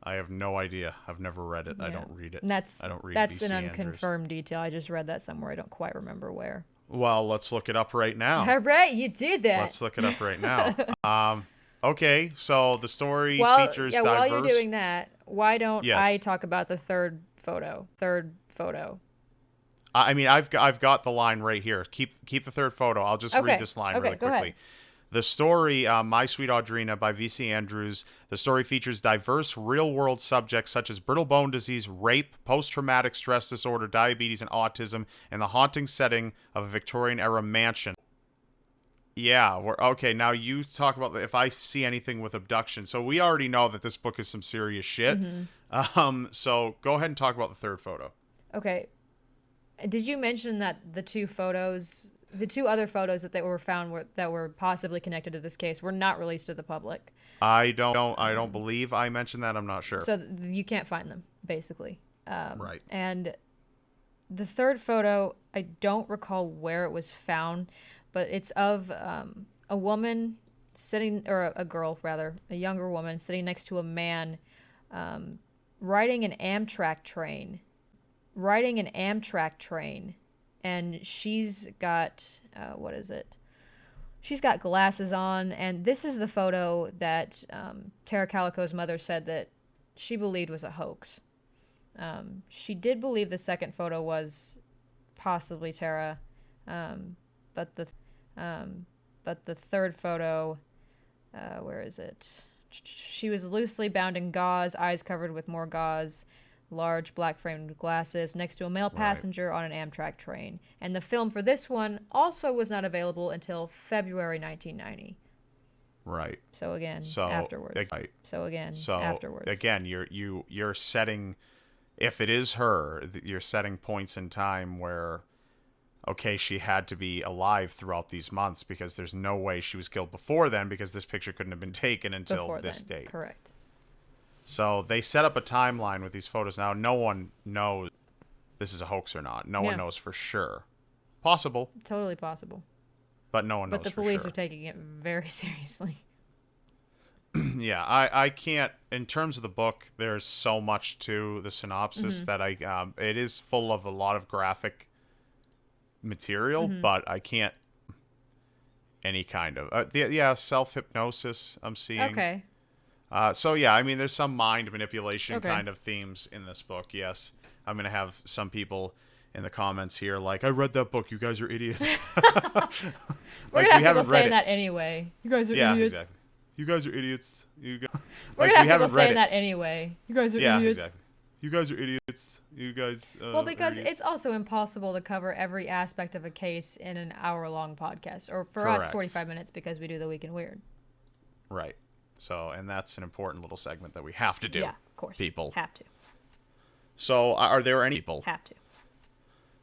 I have no idea. I've never read it. Yeah. I don't read it. And that's V.C. an Andrews. unconfirmed detail. I just read that somewhere. I don't quite remember where. Well, let's look it up right now. All right, you did that. Let's look it up right now. Okay, so the story features diverse... While you're doing that, why don't Yes. I talk about the third photo? I mean, I've got the line right here. Keep the third photo. I'll just read this line really quickly. Ahead. The story, My Sweet Audrina by V.C. Andrews, the story features diverse real-world subjects such as brittle bone disease, rape, post-traumatic stress disorder, diabetes, and autism in the haunting setting of a Victorian-era mansion. Yeah, okay, now you talk about if I see anything with abduction. So we already know that this book is some serious shit. Mm-hmm. So go ahead and talk about the third photo. Okay. Did you mention that the two other photos that were found that were possibly connected to this case were not released to the public? I don't believe I mentioned that. I'm not sure. So you can't find them, basically. Right. And the third photo, I don't recall where it was found, but it's of a woman sitting, or a girl rather, a younger woman sitting next to a man riding an Amtrak train. And she's got, She's got glasses on, and this is the photo that Tara Calico's mother said that she believed was a hoax. She did believe the second photo was possibly Tara, but the third photo, where is it? She was loosely bound in gauze, eyes covered with more gauze, large black-framed glasses, next to a male passenger on an Amtrak train. And the film for this one also was not available until February 1990. Right. So again, afterwards. Right. Afterwards. Again, you're setting, if it is her, you're setting points in time where, okay, she had to be alive throughout these months because there's no way she was killed before then, because this picture couldn't have been taken until this date. Correct. So they set up a timeline with these photos. Now, no one knows this is a hoax or not. No one knows for sure. Possible. Totally possible. But no one knows for sure. But the police are taking it very seriously. Yeah, I can't, in terms of the book, there's so much to the synopsis that it is full of a lot of graphic material, but I can't, any kind of, self-hypnosis I'm seeing. Okay. So yeah, I mean, there's some mind manipulation kind of themes in this book. Yes, I'm gonna have some people in the comments here like, I read that book. You guys are idiots. We're gonna have people saying that anyway. You guys are idiots. Exactly. You guys are idiots. We're gonna have people saying that anyway. You guys are idiots. Exactly. You guys are idiots. You guys. Well, because it's also impossible to cover every aspect of a case in an hour-long podcast, or for us, 45 minutes, because we do the Week in Weird. Right. So, and that's an important little segment that we have to do. Yeah, of course. People have to. So, are there any people? Have to.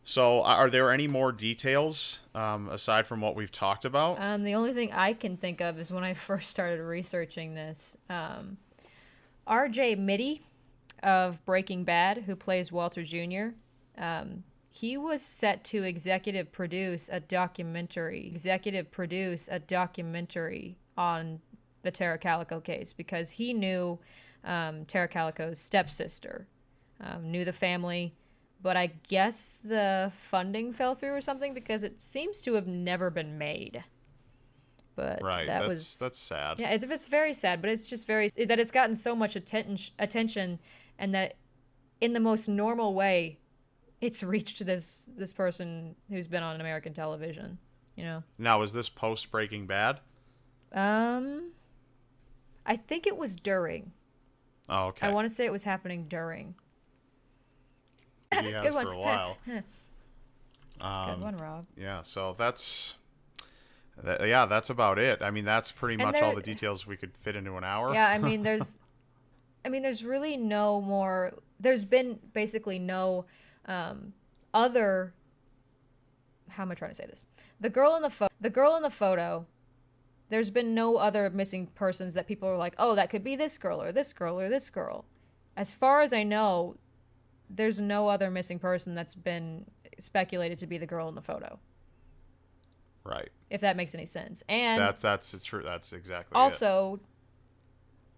So, are there any more details aside from what we've talked about? The only thing I can think of is when I first started researching this. R.J. Mitty of Breaking Bad, who plays Walter Jr., he was set to executive produce a documentary on the Tara Calico case, because he knew Tara Calico's stepsister, knew the family, but I guess the funding fell through or something, because it seems to have never been made. But that's sad. Yeah, it's very sad, but it's just that it's gotten so much attention, and that in the most normal way, it's reached this person who's been on American television. You know. Now, is this post Breaking Bad? I think it was during. Oh, okay. I want to say it was happening during. He has for a while. Good one, Rob. Yeah, so that's about it. I mean, that's pretty much all the details we could fit into an hour. Yeah, I mean, there's really no more. There's been basically no other. How am I trying to say this? The girl in the photo. There's been no other missing persons that people are like, oh, that could be this girl or this girl or this girl. As far as I know, there's no other missing person that's been speculated to be the girl in the photo. Right. If that makes any sense. And that's true. That's exactly also,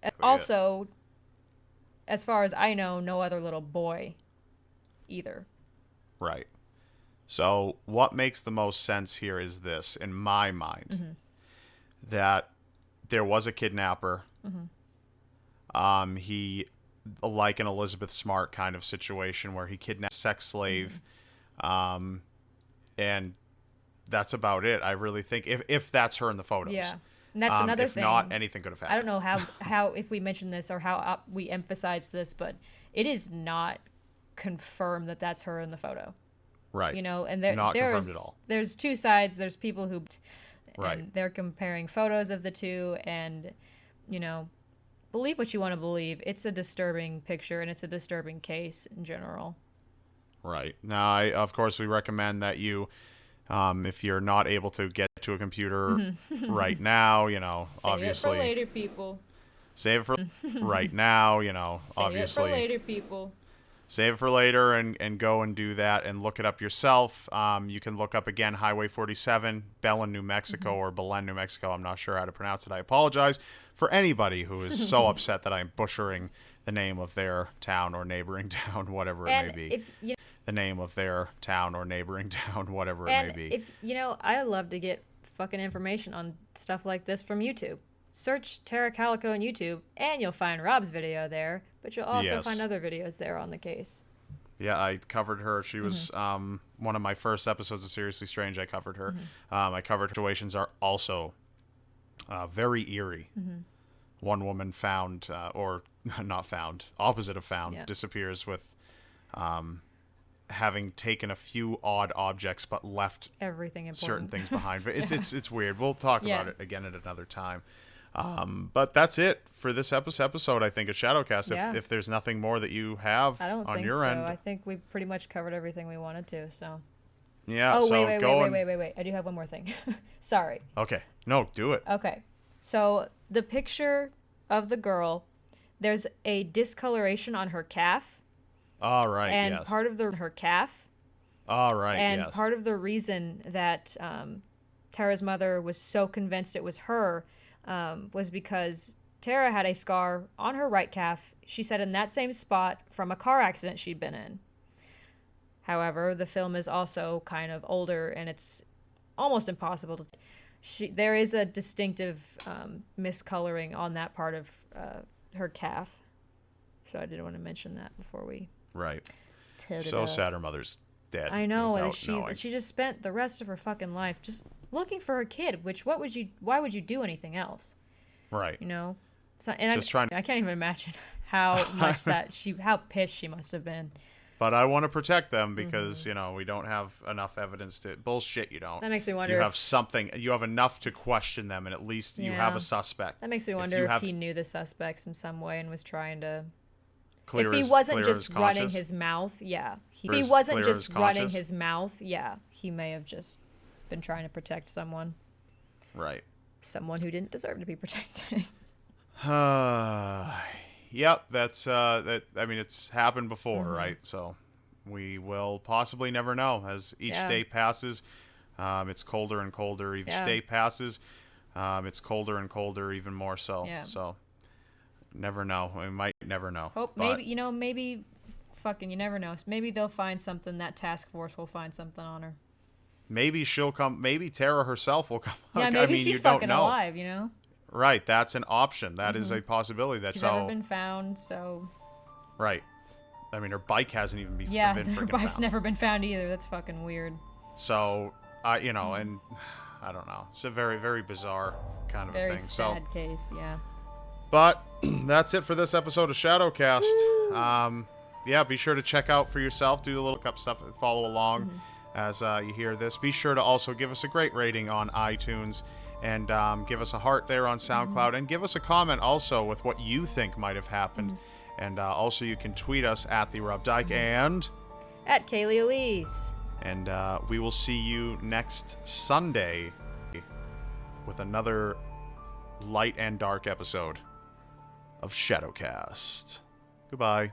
it. Also, as far as I know, no other little boy either. Right. So what makes the most sense here is this, in my mind, that there was a kidnapper. He, like an Elizabeth Smart kind of situation where he kidnapped a sex slave, and that's about it. I really think if that's her in the photos. Yeah. And that's another thing. If not, anything could have happened. I don't know how if we mentioned this or how we emphasized this, but it is not confirmed that that's her in the photo. Right. You know, and not confirmed at all. There's two sides. There's people who, right. And they're comparing photos of the two, and you know, believe what you want to believe. It's a disturbing picture, and it's a disturbing case in general. Right. Now, of course, we recommend that you, if you're not able to get to a computer right now, you know, obviously. Save it for later, people. Save it for right now, you know, obviously. Save it for later, people. Save it for later and go and do that and look it up yourself. You can look up, again, Highway 47, Belen, New Mexico, or Belen, New Mexico. I'm not sure how to pronounce it. I apologize for anybody who is so upset that I'm butchering the name of their town or neighboring town, whatever it may be. The name of their town or neighboring town, whatever it may be. If you know, I love to get fucking information on stuff like this from YouTube. Search Tara Calico on YouTube, and you'll find Rob's video there, but you'll also find other videos there on the case. Yeah, I covered her. She was one of my first episodes of Seriously Strange. I covered her. I covered situations are also very eerie. One woman found, or not found, opposite of found, disappears with having taken a few odd objects but left everything important. Certain things behind. But it's weird. We'll talk about it again at another time. But that's it for this episode, I think, of ShadowCast. Yeah. If there's nothing more that you have on your end. I think we pretty much covered everything we wanted to, so. Yeah, wait. I do have one more thing. Sorry. Okay. No, do it. Okay. So, the picture of the girl, there's a discoloration on her calf. All right, and part of her calf. All right, and part of the reason that Tara's mother was so convinced it was her was because Tara had a scar on her right calf, she said, in that same spot from a car accident she'd been in. However, the film is also kind of older, and it's almost impossible to... There is a distinctive miscoloring on that part of her calf. So I did want to mention that before we... Right. So sad her mother's dead. I know, and she just spent the rest of her fucking life just looking for her kid, why would you do anything else? Right. You know? So, and I can't even imagine how much how pissed she must have been. But I want to protect them because, you know, we don't have enough evidence to... Bullshit, you don't. That makes me wonder You have something... You have enough to question them, and at least you have a suspect. That makes me wonder if he knew the suspects in some way and was trying to... If he wasn't just running his mouth, he may have just been trying to protect someone. Right. Someone who didn't deserve to be protected. Yep, that's that. I mean, it's happened before, right? So we will possibly never know as each day passes. It's colder and colder. Each day passes. It's colder and colder, even more so. Yeah. So never know. We might never know. Maybe fucking you never know. Maybe they'll find something. That task force will find something on her. Maybe she'll come. Maybe Tara herself will come. Yeah, maybe she's fucking alive. You know. Right, that's an option. That is a possibility. That's she's never been found, so... Right. I mean, her bike hasn't even been her bike's never been found either. That's fucking weird. So, you know, and I don't know. It's a very, very bizarre kind of a thing. Very sad case, yeah. But that's it for this episode of ShadowCast. Yeah, be sure to check out for yourself. Do a little cup stuff and follow along as you hear this. Be sure to also give us a great rating on iTunes. And give us a heart there on SoundCloud. And give us a comment also with what you think might have happened. And also you can tweet us at the Rob Dyke and at Cayliegh Elise. And we will see you next Sunday with another light and dark episode of ShadowCast. Goodbye.